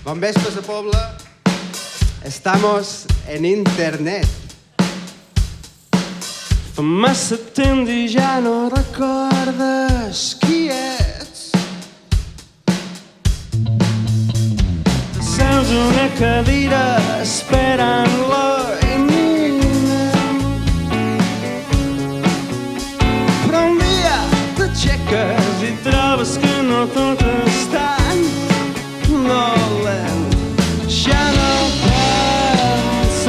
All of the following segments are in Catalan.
Bon vespre, sa Pobla. Estamos en internet. Fa massa temps i ja no recordes qui ets. T'asseus a una cadira esperant-la imminent. Però un dia t'aixeques i trobes que no tot és tan dolent. Ja no penses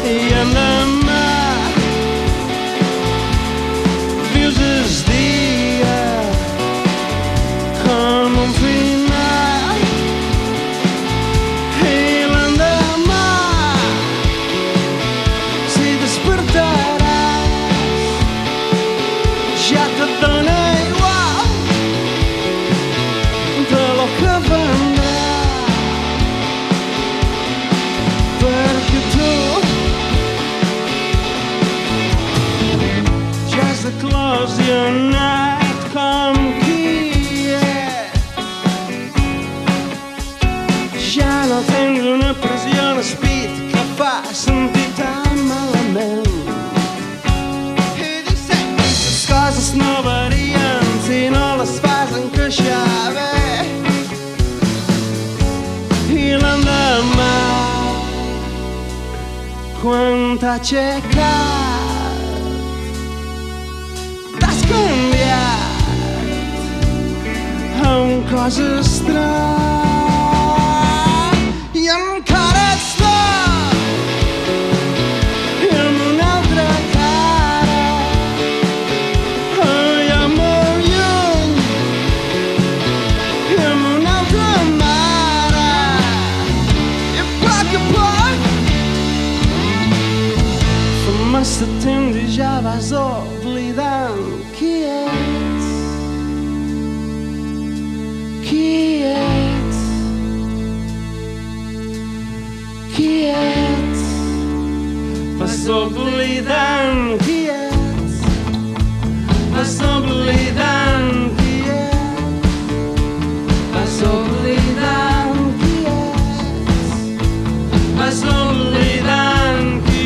i endemà vius el dia com un final i l'endemà si despertaràs ja te dona igual de lo que vendrà, perquè tu ja has eclosionat com qui és. Ja no tens una pressió en el pit que fa sentir tan malament. I disseny les coses no varien si no les fas encaixar bé. I l'endemà quan t'ha aixecat t'has canviat a un cos estrany i encara ets tu i amb una altra cara allà molt lluny i amb una altra mare i a poc fa massa temps i ja vas oblidant qui ets. Qui ets? Qui ets? Vas oblidant qui ets. Vas oblidant qui ets. Vas oblidant qui ets. Vas oblidant qui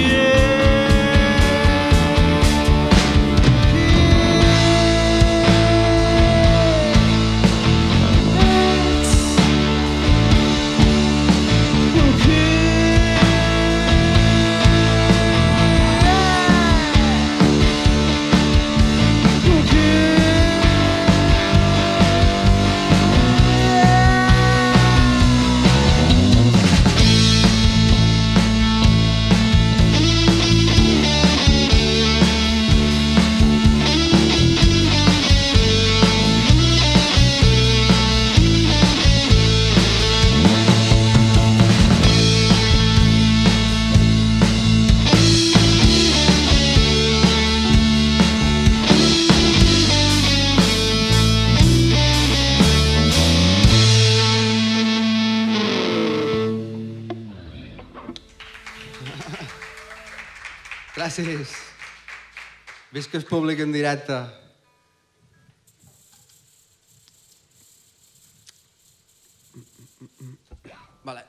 Gràcies. Visca el públic en directe. Vale.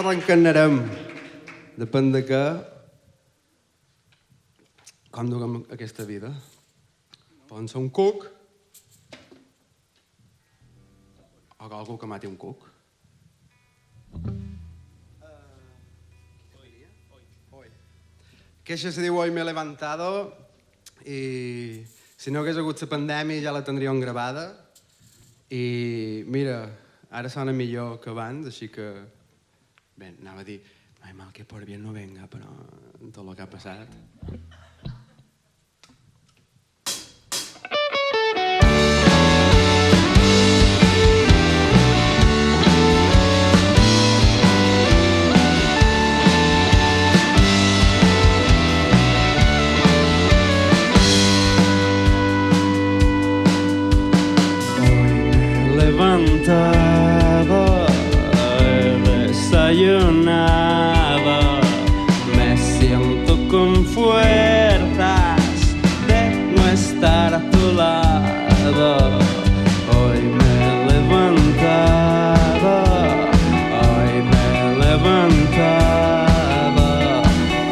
o reencarnarem. Depèn de què, com duguem aquesta vida. Poden ser un cuc o algú que mati un cuc. Que això se diu Hoy me he levantado i si no hagués hagut la pandèmia ja la tindríem gravada i mira, ara sona millor que abans, així que bé, anava a dir ai mal que por bien no venga, però tot el que ha passat. He desayunado, me siento con fuerzas de no estar a tu lado. Hoy me he levantado, hoy me he levantado.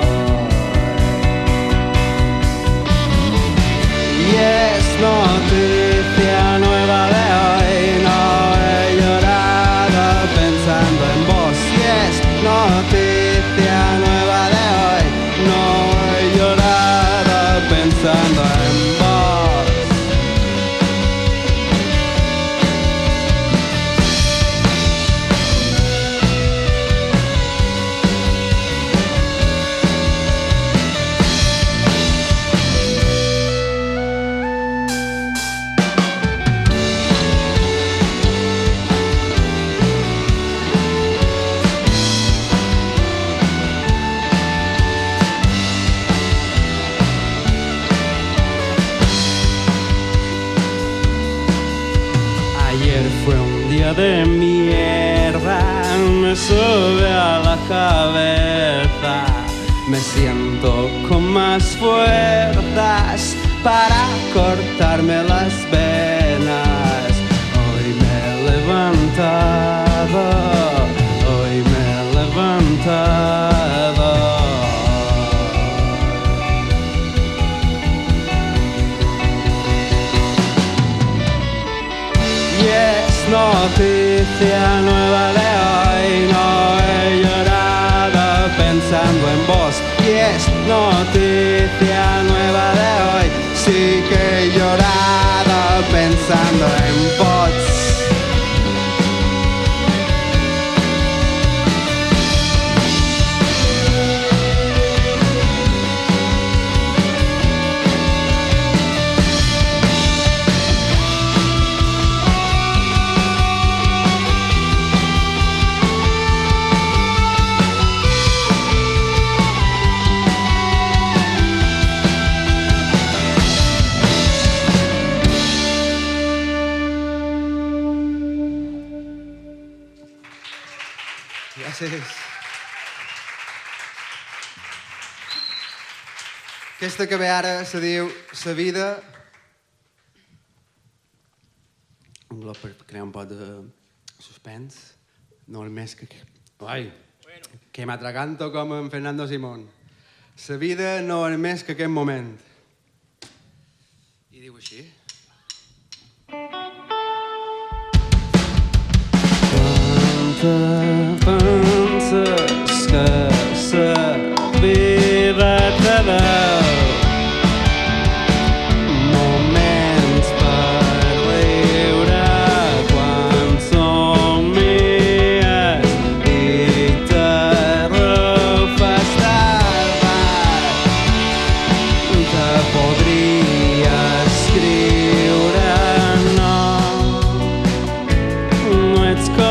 Hoy. Y es noticia nueva de hoy, no he llorado pensando en vos. Y es noticia nueva de hoy, no he llorado pensando en vos. Ayer fue un día de mierda, me sube a la cabeza. Me siento con más fuerzas para cortarme las venas. Hoy me he levantado, hoy me he levantado. Y es noticia nueva de hoy, no he llorado pensando en vos. Y es noticia nueva de hoy, sí que he llorado pensando en vos. Gràcies. Aquesta que ve ara se diu La vida. Un bloc per crear un poc de suspens. No el més que... Ai, que m'atraganto com en Fernando Simón. La vida no és més que aquest moment. I diu així. Penses que la vida te deu moments per viure quan somies i te refas tardar. Te podria escriure no ets com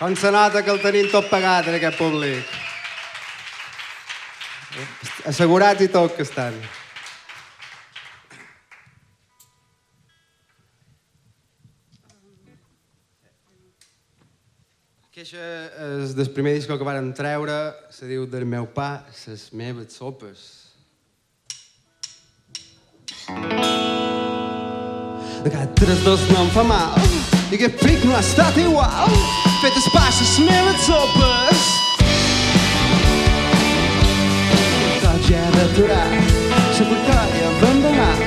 Com se nota que el tenim tot pagat en aquest públic. Assegurats i tot que estan. Aquest és del primer disco que varen treure, se diu Del meu pa, ses meves sopes. De cada 3-2 no em fa mal, i aquest pic no ha estat igual, fetes pas ses meves sopes. Tot ja he d'aturar, suplicar i abandonar,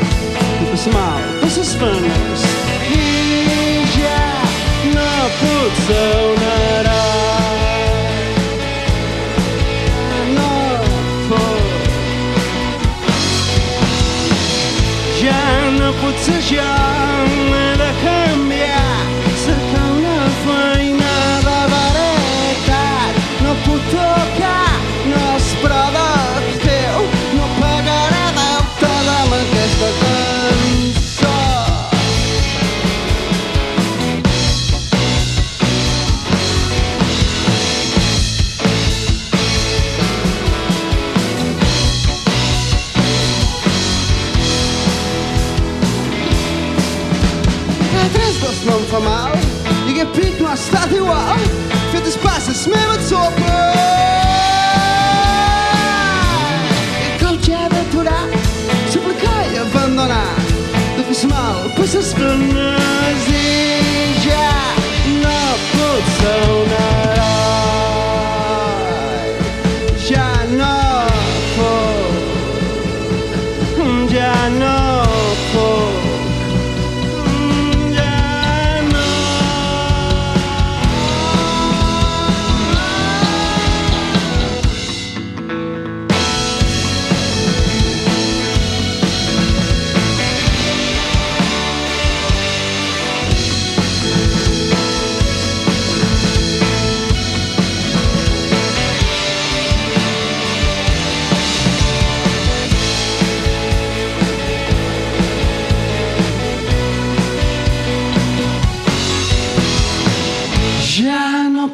i passar mal per ses venes, i ja no puc ser un heroi. No puc. Ja no pot ser jo, m'he de canviar, cercar una feina de veritat. No puc tocar, no és productiu, no pagaré deute amb aquesta cançó. No em fa mal, i aquest pic no ha estat igual, fetes passes meves sopes. I com ja he d'aturar, suplicar i abandonar, de fer mal per ses venes, i ja no puc ser un heroi. Ja no puc, ja no puc.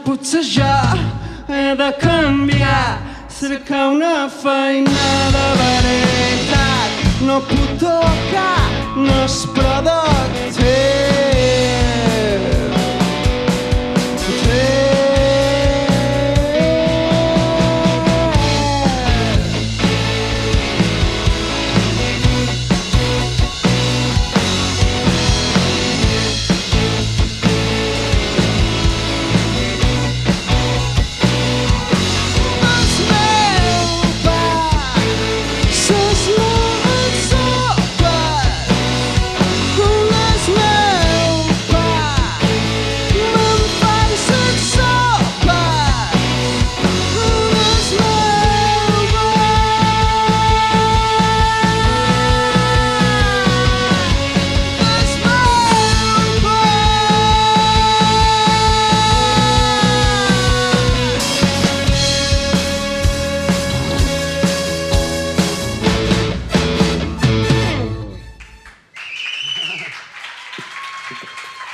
Potser ja he de canviar, cercar una feina de veritat. No puc tocar, no és productiu.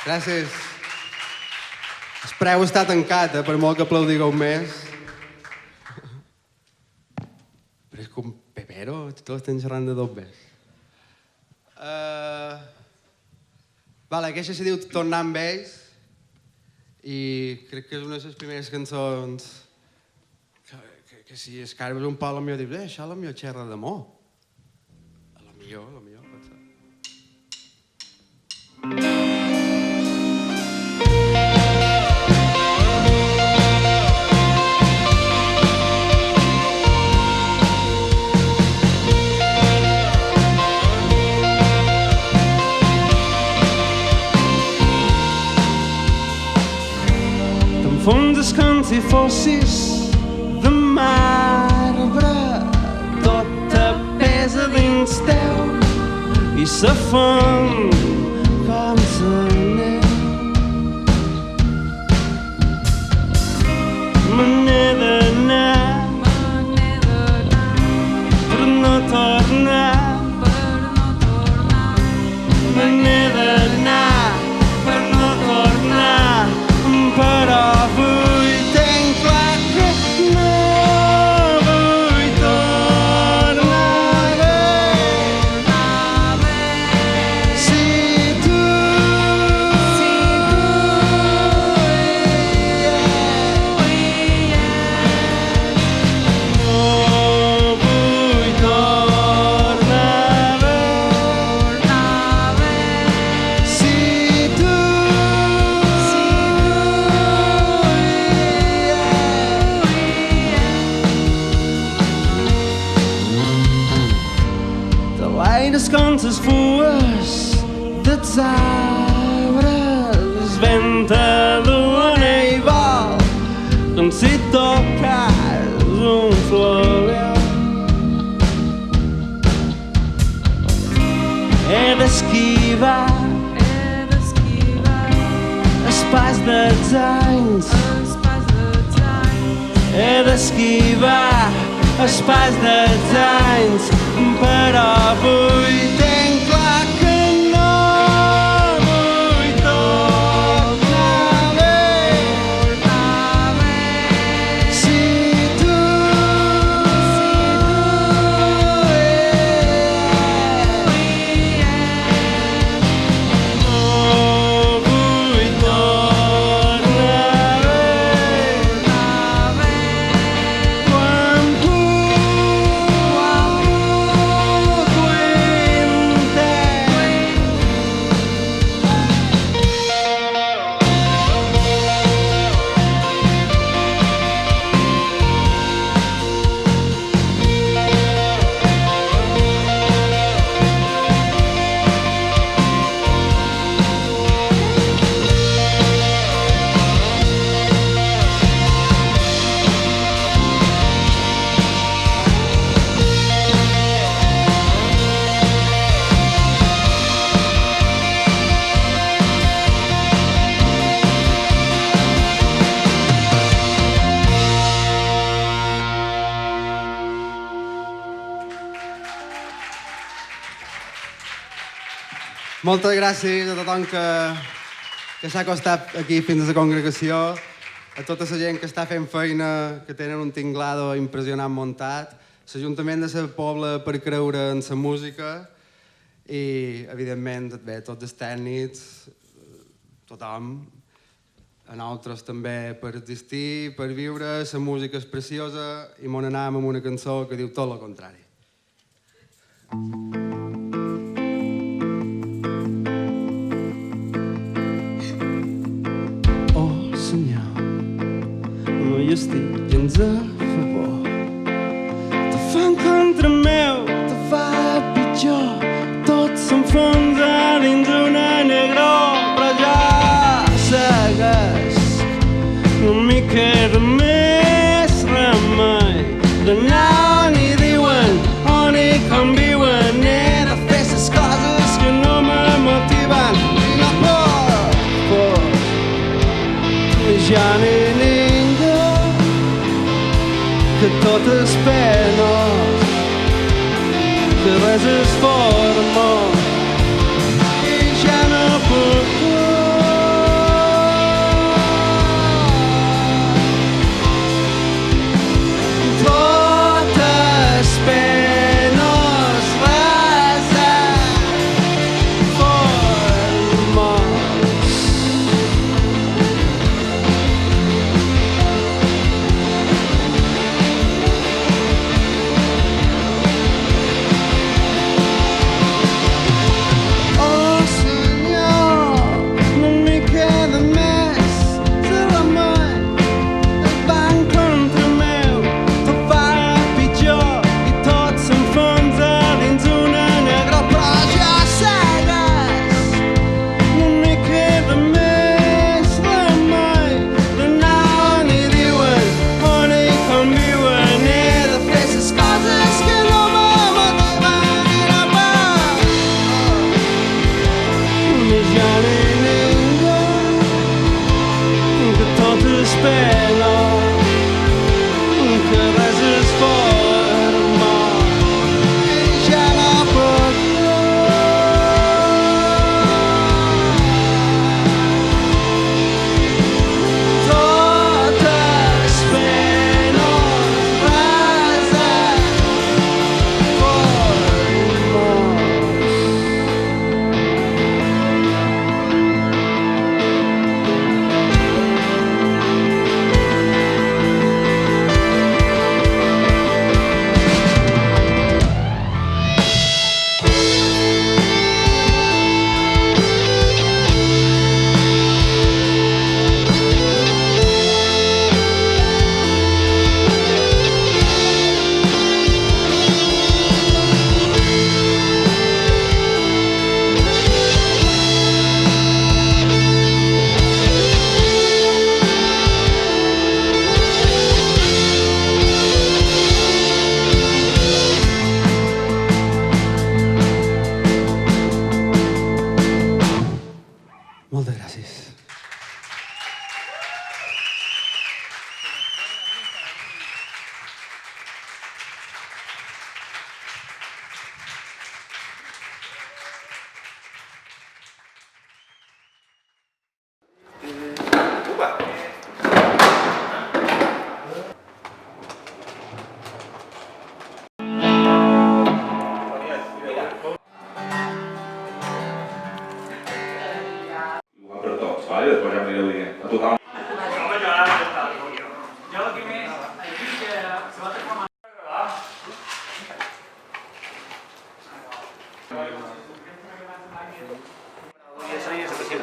Gràcies. El preu està tancat, per molt que aplaudigueu més. Però és com Pepero, tots estan xerrant de dos bes. Vale, aquesta se diu Tornar amb ells i crec que és una de les primeres cançons que si escarbes un poc, potser dius, això potser xerra d'amor. Potser pot ser. Fondes com si fossis de marbre, tota pesa dins teu i se fon com la neu. Me n'he d'anar per no tornar. Me n'he d'anar per no tornar, però avui aires contes fues dels arbres, venta d'una i vol, com si tocàs un florel. He d'esquivar el pas dels anys. He d'esquivar el pas dels anys, però avui tenc clar que no vull tornar bé. Si tu no vull tornar bé. Quan puc ho entenc. Moltes gràcies a tothom que s'ha acostat aquí fins a la congregació, a tota la gent que està fent feina, que tenen un tinglado impressionant muntat, l'Ajuntament de la Pobla per creure en la música i, evidentment, bé, tots els tècnics, tothom, a nosaltres també per existir, per viure, la música és preciosa i m'on anàvem amb una cançó que diu tot el contrari. Oh, senyor, no hi estic gens a favor. Te fa en contra meu, te fa pitjor. Tot s'enfonsa dins una negror, però jo segueix una mica de més remei. D'anar on hi diuen, on hi conviuen. He de fer les coses que no me motiven i no por. Ja n'hi ningú que tot és penós, que res és formós i ja no puc. Tot és penós, res és formós.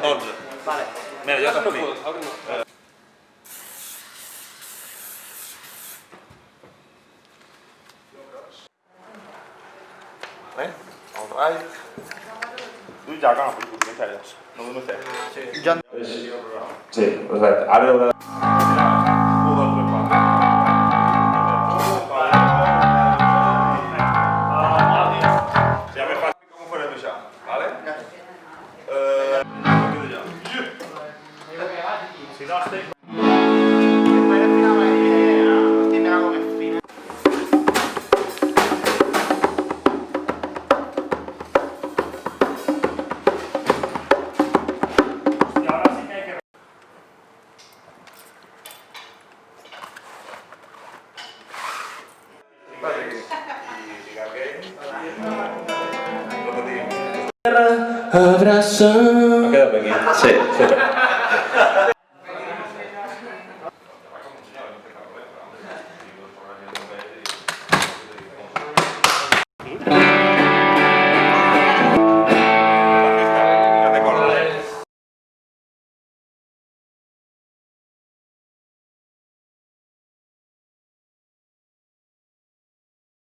11. Vale. Mira, ja t'explico. Alright. Tu ja agafa el curs, encara. No ho sé. Ja... Sí, perfecte. Ara heu de... 1, 2, 3, 4. Ja m'he fet com ho farem això, vale? Si no estic... Tiene algo que fina. Y ahora sí que hay que... Abraçant. Ha quedat bé aquí? Sí, super.